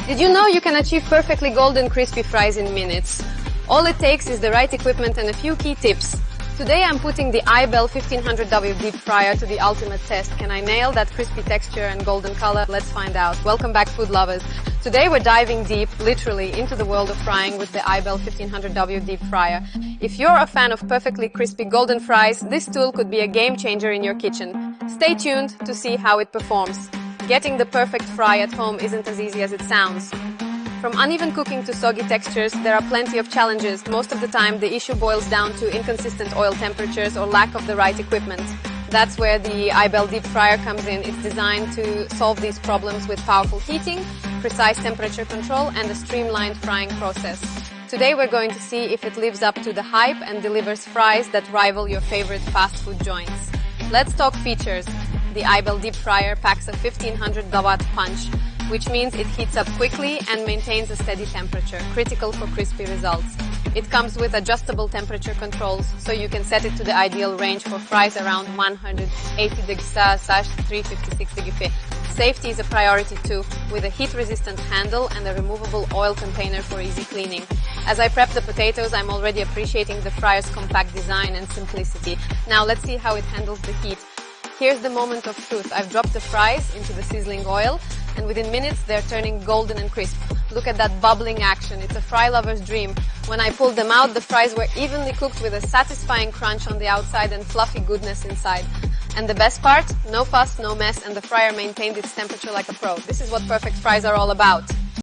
Did you know you can achieve perfectly golden crispy fries in minutes? All it takes is the right equipment and a few key tips. Today I'm putting the iBELL 1500W deep fryer to the ultimate test. Can I nail that crispy texture and golden color? Let's find out. Welcome back, food lovers. Today we're diving deep, literally, into the world of frying with the iBELL 1500W deep fryer. If you're a fan of perfectly crispy golden fries, this tool could be a game changer in your kitchen. Stay tuned to see how it performs. Getting the perfect fry at home isn't as easy as it sounds. From uneven cooking to soggy textures, there are plenty of challenges. Most of the time, the issue boils down to inconsistent oil temperatures or lack of the right equipment. That's where the iBELL deep fryer comes in. It's designed to solve these problems with powerful heating, precise temperature control, and a streamlined frying process. Today we're going to see if it lives up to the hype and delivers fries that rival your favorite fast food joints. Let's talk features. The iBELL deep fryer packs a 1500-watt punch, which means it heats up quickly and maintains a steady temperature, critical for crispy results. It comes with adjustable temperature controls, so you can set it to the ideal range for fries around 180 degrees Celsius, 356 degrees Fahrenheit. Safety is a priority too, with a heat-resistant handle and a removable oil container for easy cleaning. As I prep the potatoes, I'm already appreciating the fryer's compact design and simplicity. Now let's see how it handles the heat. Here's the moment of truth. I've dropped the fries into the sizzling oil, and within minutes they're turning golden and crisp. Look at that bubbling action. It's a fry lover's dream. When I pulled them out, the fries were evenly cooked with a satisfying crunch on the outside and fluffy goodness inside. And the best part? No fuss, no mess, and the fryer maintained its temperature like a pro. This is what perfect fries are all about.